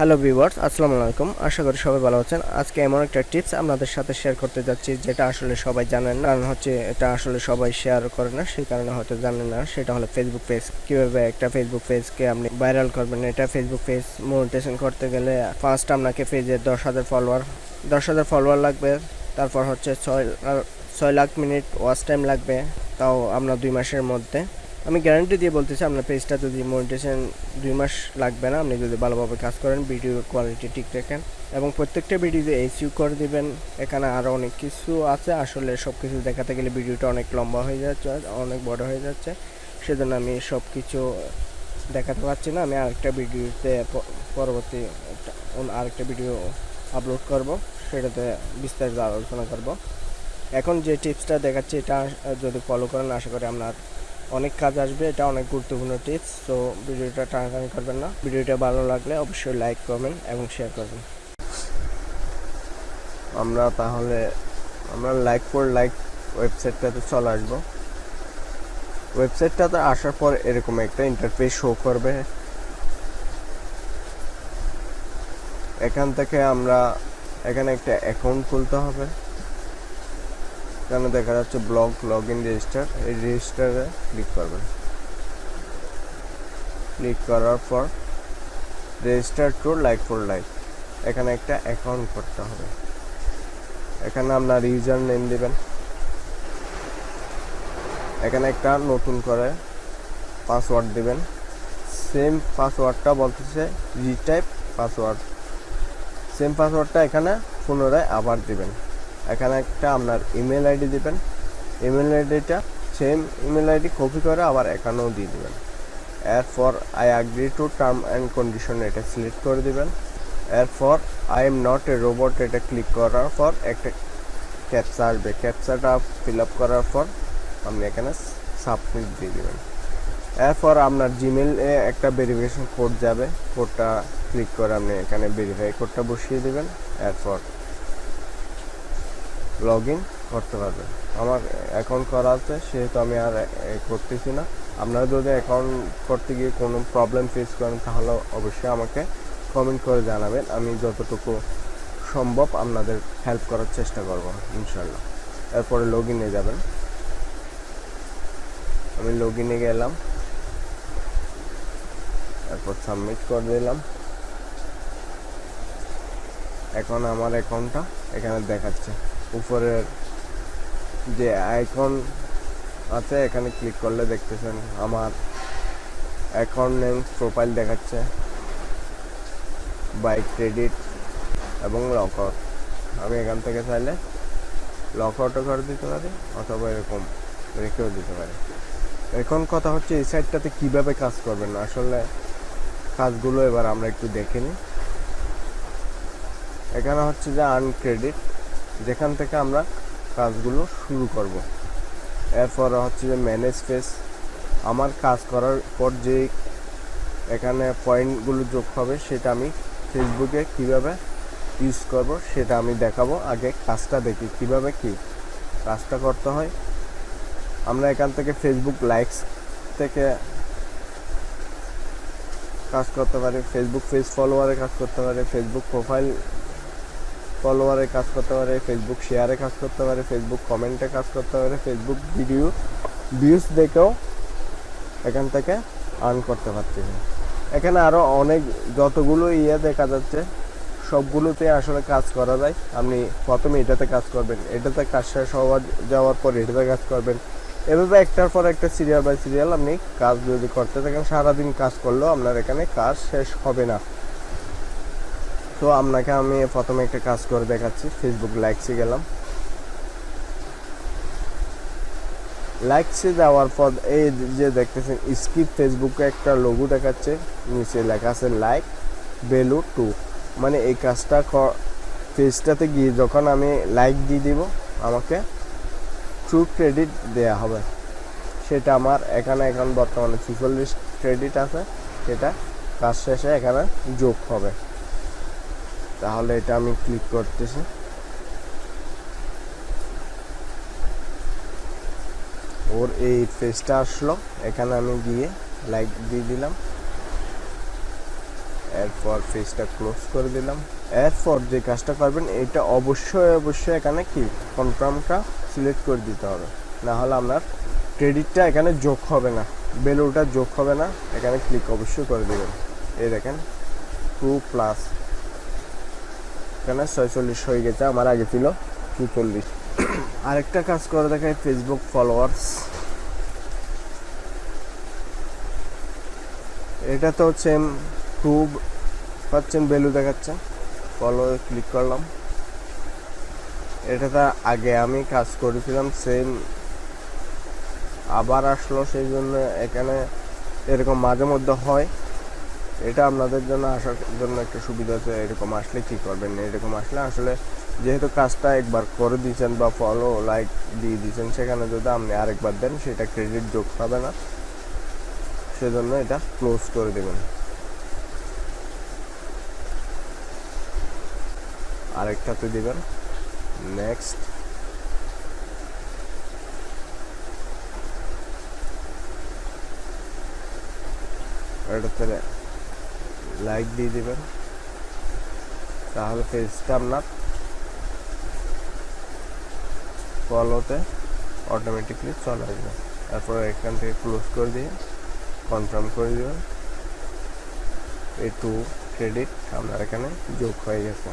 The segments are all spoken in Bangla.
হ্যালো ভিউয়ার্স, আসসালামু আলাইকুম। আশা করি সবাই ভালো আছেন। আজকে এমন একটা টিপস আপনাদের সাথে শেয়ার করতে যাচ্ছি যেটা আসলে সবাই জানেন না। কারণ হচ্ছে এটা আসলে সবাই শেয়ার করে না, সেই কারণে হয়তো জানেন না। সেটা হলো ফেসবুক পেজ। কিভাবে একটা ফেসবুক পেজকে আপনি ভাইরাল করবেন। এটা ফেসবুক পেজ মনিটাইজেশন করতে গেলে ফার্স্ট আপনাকে পেজে 10,000 ফলোয়ার লাগবে। তারপর হচ্ছে 6 লাখ মিনিট ওয়াচ টাইম লাগবে, তাও আপনার 2 মাসের মধ্যে। আমি গ্যারান্টি দিয়ে বলতেছি, আপনার পেজটা যদি মনিটাইজেশন 2 মাস লাগবে না, আপনি যদি ভালোভাবে কাজ করেন, ভিডিও কোয়ালিটি ঠিক রাখেন এবং প্রত্যেকটা ভিডিওতে এসইউ করে দিবেন। এখানে আরও অনেক কিছু আছে, আসলে সব কিছু দেখাতে গেলে ভিডিওটা অনেক লম্বা হয়ে যাচ্ছে, অনেক বড় হয়ে যাচ্ছে। সেজন্য আমি সব কিছু দেখাতে পারছি না। আমি আরেকটা ভিডিওতে পরবর্তী আরেকটা ভিডিও আপলোড করব, সেটাতে বিস্তারিত আলোচনা করব। এখন যে টিপসটা দেখাচ্ছি, এটা যদি ফলো করেন আশা করি আপনার অনেক কাজ আসবে। এটা অনেক গুরুত্বপূর্ণ টিপস, তো ভিডিওটা টানাটানি করবেন না। ভিডিওটা ভালো লাগলে অবশ্যই লাইক করবেন এবং শেয়ার করবেন। আমরা লাইক ওয়েবসাইটটাতে চলে আসবো। ওয়েবসাইটটাতে আসার পর এরকম একটা ইন্টারফেস শো করবে। এখান থেকে এখানে একটা অ্যাকাউন্ট খুলতে হবে। এখানে দেখা যাচ্ছে ব্লগ লগ ইন রেজিস্টার, এই রেজিস্টারে ক্লিক করবেন। ক্লিক করার পর রেজিস্টার টু লাইক, এখানে একটা অ্যাকাউন্ট করতে হবে। এখানে আপনার ইউজার নেম দিবেন। এখানে একটা নতুন করে পাসওয়ার্ড দিবেন। সেম পাসওয়ার্ডটা বলতেছে রিটাইপ পাসওয়ার্ড। সেম পাসওয়ার্ডটা এখানে পুনরায় আবার দিবেন। এখানে একটা আপনার ইমেল আইডি দিবেন। ইমেল আইডিটা সেম ইমেল আইডি কপি করে আবার এখানেও দিয়ে দিবেন। এরপর I agree to term and condition এটা সিলেক্ট করে দিবেন। এরপর I am not a robot এটা ক্লিক করার পর একটা ক্যাপচা আসবে। ক্যাপচাটা ফিল আপ করার পর আপনি এখানে সাবমিট দিয়ে দেবেন। এরপর আপনার জিমেলে একটা ভেরিফিকেশন কোড যাবে। কোডটা ক্লিক করে আপনি এখানে ভেরিফাই কোডটা বসিয়ে দেবেন। এরপর লগ ইন করতে পারবেন। আমার অ্যাকাউন্ট করা আছে, সেহেতু আমি আর করতেছি না। আপনারা যদি অ্যাকাউন্ট করতে গিয়ে কোনো প্রবলেম ফেস করেন তাহলে অবশ্যই আমাকে কমেন্ট করে জানাবেন। আমি যতটুকু সম্ভব আপনাদের হেল্প করার চেষ্টা করব ইনশাল্লাহ। এরপরে লগ ইনে যাবেন। আমি লগ ইনে গেলাম, এরপর সাবমিট করে দিলাম। এখন আমার অ্যাকাউন্টটা এখানে দেখাচ্ছে। উপরের যে আইকন আছে এখানে ক্লিক করলে দেখতেছেন আমার অ্যাকাউন্ট নেম প্রোফাইল দেখাচ্ছে, বাই ক্রেডিট এবং লক আউট। আমি এখান থেকে চাইলে লক আউটও করে দিতে পারি অথবা এরকম রেখেও দিতে পারি। এখন কথা হচ্ছে এই সাইটটাতে কীভাবে কাজ করবেন। আসলে কাজগুলো এবার আমরা একটু দেখে নিই। এখানে হচ্ছে যে আর্ন ক্রেডিট, যেখান থেকে আমরা কাজগুলো শুরু করব। এরপর হচ্ছে যে ম্যানেজ পেজ, আমার কাজ করার পর যে এখানে পয়েন্টগুলো যোগ হবে সেটা আমি ফেসবুকে কিভাবে ইউজ করব সেটা আমি দেখাবো। আগে কাজটা দেখি কিভাবে কি কাজটা করতে হয়। আমরা এখান থেকে ফেসবুক লাইকস থেকে কাজ করতে পারি, ফেসবুক পেজ ফলোয়ারে কাজ করতে পারি, ফেসবুক প্রোফাইল ফলোয়ারে কাজ করতে পারে, ফেসবুক শেয়ারে কাজ করতে পারে, ফেসবুক কমেন্টে কাজ করতে পারে, ফেসবুক ভিডিও ভিউজ দেখেও এখান থেকে আর্ন করতে পারতেছি। এখানে আরও অনেক যতগুলো দেখা যাচ্ছে সবগুলোতে আসলে কাজ করা যায়। আপনি প্রথমে এটাতে কাজ করবেন, এটাতে কাজ শেষ যাওয়ার পর এটাতে কাজ করবেন। এভাবে একটার পর একটা সিরিয়াল বাই সিরিয়াল আপনি কাজ যদি করতে থাকেন, সারাদিন কাজ করলেও আপনার এখানে কাজ শেষ হবে না। তো আপনাকে আমি প্রথমে একটা কাজ করে দেখাচ্ছি। ফেসবুক লাইকসে গেলাম। লাইকসে যাওয়ার পর এই যে দেখতেছেন স্কিপ ফেসবুকে একটা লোগো দেখাচ্ছে, নিচে লেখা আছে লাইক ভ্যালু টু। মানে এই কাজটা পেজটাতে গিয়ে যখন আমি লাইক দিয়ে দিব আমাকে টু ক্রেডিট দেয়া হবে। সেটা আমার এখানে এখন বর্তমানে 44 ক্রেডিট আছে, সেটা কাজ শেষে এখানে যোগ হবে। তাহলে এটা আমি ক্লিক করতেছি। ওর এই পেজটা আসলো, এখানে আমি গিয়ে লাইক দিয়ে দিলাম। এরপর পেজটা ক্লোজ করে দিলাম। এরপর যে কাজটা করবেন, এটা অবশ্যই এখানে কি কনফার্মটা সিলেক্ট করে দিতে হবে, না হলে আপনার ক্রেডিটটা এখানে যোগ হবে না, ভ্যালুটা যোগ হবে না। এখানে ক্লিক অবশ্যই করে দেবেন। এই দেখেন 2+, এখানে 46 হয়ে গেছে, আমার আগে ছিল 42। আরেকটা কাজ করে দেখায়, ফেসবুক ফলোয়ার্স। এটা তো সেম 2% ভ্যালু দেখাচ্ছে। ফলো ক্লিক করলাম। এটাতে আগে আমি কাজ করেছিলাম, সেম আবার আসলো, সেই জন্য এখানে এরকম মাঝে মধ্যে হয়। এটা আপনাদের জন্য আসার জন্য একটা সুবিধা আছে। এরকম আসলে কী করবেন, এরকম আসলে আসলে যেহেতু কাজটা একবার করে দিয়েছেন বা ফলো লাইক দিয়ে দিয়েছেন, সেখানে যদি আপনি আরেকবার দেন সেটা ক্রেডিট যোগ পাবে না, সেজন্য এটা ক্লোজ করে দেবেন। আরেকটাতে দিবেন নেক্সট। এটাতে লাইক দিয়ে দিবেন, তাহলে পেজটা আপনার ফলোতে অটোমেটিকলি চলে আসবে। তারপর এখান থেকে ক্লোজ করে দিয়ে কনফার্ম করে দেবেন। এই 2 ক্রেডিট আপনার এখানে যোগ হয়ে গেছে।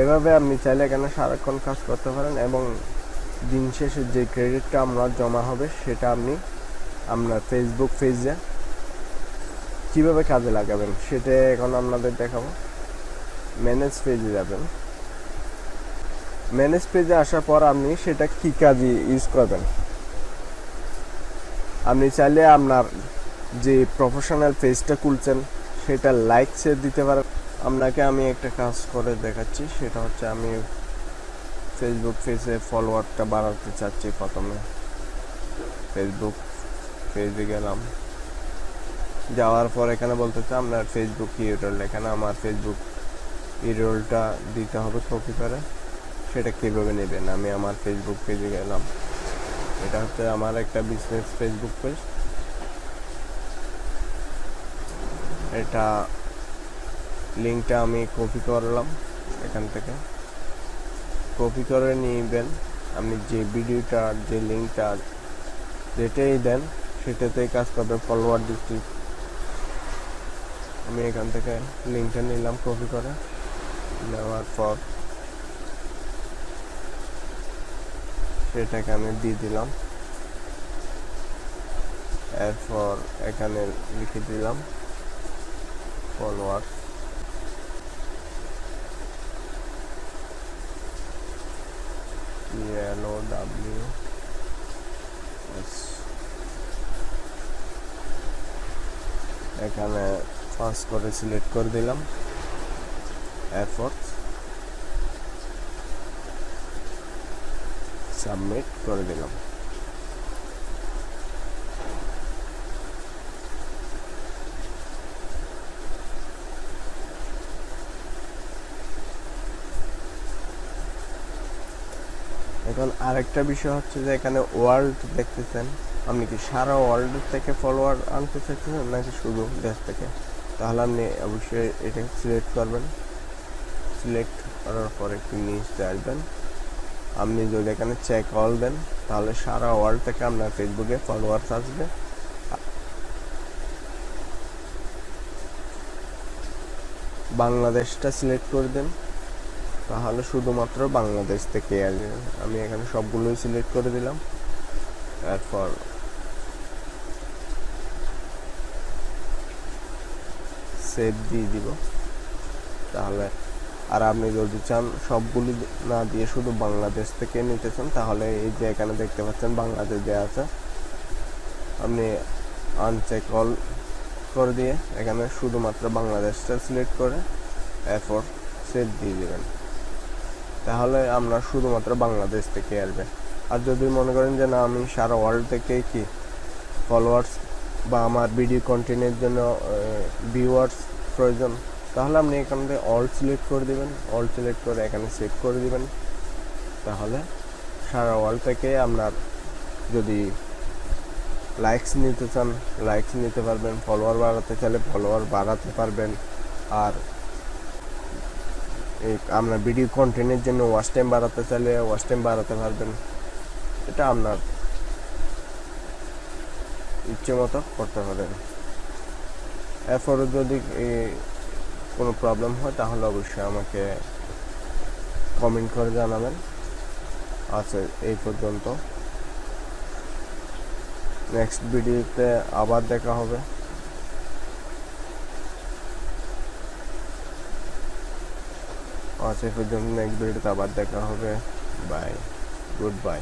এভাবে আপনি চাইলে এখানে সারাক্ষণ কাজ করতে পারেন, এবং দিন শেষে যে ক্রেডিটটা আপনার জমা হবে সেটা আপনি আপনার ফেসবুক পেজে কীভাবে কাজে লাগাবেন সেটা এখন আপনাদের দেখাবো। ম্যানেজ পেজে যাবেন। ম্যানেজ পেজে আসার পর আপনি সেটা কী কাজে ইউজ করবেন। আপনি চাইলে আপনার যে প্রফেশনাল পেজটা খুলছেন সেটা লাইক শেয়ার দিতে পারেন। আপনাকে আমি একটা কাজ করে দেখাচ্ছি, সেটা হচ্ছে আমি ফেসবুক পেজে ফলোয়ারটা বাড়াতে চাচ্ছি। প্রথমে ফেসবুক পেজে গেলাম, যাওয়ার পর এখানে বলতেছে আপনার ফেসবুক ইউরল। এখানে আমার ফেসবুক ইউরলটা দিতে হবে কপি করে। সেটা কীভাবে নেবেন, আমি আমার ফেসবুক পেজে গেলাম। এটা হচ্ছে আমার একটা বিজনেস ফেসবুক পেজ। এটা লিঙ্কটা আমি কপি করলাম, এখান থেকে কপি করে নিবেন। আপনি যে ভিডিওটার যে লিঙ্কটা যেটাই দেন সেটাতেই কাজ করবে। ফলোয়ার দিচ্ছি, আমি এখান থেকে লিঙ্কটা নিলাম কপি করে। নেওয়ার পর সেটাকে আমি দিয়ে দিলাম। এরপর এখানে লিখে দিলাম ফলোয়ার। এখানে পাস করে সিলেক্ট করে দিলাম। এরপর সাবমিট করে দিলাম। এখন আরেকটা বিষয় হচ্ছে যে এখানে ওয়ার্ল্ড দেখতেছেন, আপনি কি সারা ওয়ার্ল্ড থেকে ফলোয়ার আনতে চাইছেন নাকি শুধু দেশ থেকে? তাহলে আপনি অবশ্যই এটা সিলেক্ট করবেন। সিলেক্ট করার পর একটু নিচে আসবেন। আপনি যদি এখানে চেক অল দেন তাহলে সারা ওয়ার্ল্ড থেকে আপনার ফেসবুকে ফলোয়ার্স আসবে। বাংলাদেশটা সিলেক্ট করে দেন, তাহলে শুধুমাত্র বাংলাদেশ থেকে আসবে। আমি এখানে সবগুলোই সিলেক্ট করে দিলাম। এরপর সেভ দিয়ে দিব। তাহলে আর আপনি যদি চান সবগুলি না দিয়ে শুধু বাংলাদেশ থেকে নিতে চান, তাহলে এই যে এখানে দেখতে পাচ্ছেন বাংলাদেশ দেওয়া আছে, আপনি আনচেক অল করে দিয়ে এখানে শুধুমাত্র বাংলাদেশটা সিলেক্ট করে এরপর সেভ দিয়ে দেবেন। তাহলে আপনার শুধুমাত্র বাংলাদেশ থেকে আসবে। আর যদি মনে করেন যে না, আমি সারা ওয়ার্ল্ড থেকে কি ফলোয়ার্স বা আমার ভিডিও কন্টেন্টের জন্য ভিউয়ার্স প্রয়োজন, তাহলে আপনি এখান থেকে অল সিলেক্ট করে দেবেন। অল সিলেক্ট করে এখানে সেভ করে দেবেন। তাহলে সারা ওয়ার্ল্ড থেকে আপনার যদি লাইকস নিতে চান লাইকস নিতে পারবেন, ফলোয়ার বাড়াতে চাইলে ফলোয়ার বাড়াতে পারবেন। আর এই আপনার ভিডিও কন্টেন্টের জন্য ওয়াচ টাইম বাড়াতে চাইলে ওয়াচ টাইম বাড়াতে পারবেন। এটা আপনার ইচ্ছে মতো করতে পারেন। এরপরে যদি কোনো প্রবলেম হয় তাহলে অবশ্যই আমাকে কমেন্ট করে জানাবেন। আচ্ছা, এই পর্যন্ত। নেক্সট ভিডিওতে আবার দেখা হবে। আচ্ছা, এই পর্যন্ত নেক্সট ভিডিওতে আবার দেখা হবে। Bye, good by.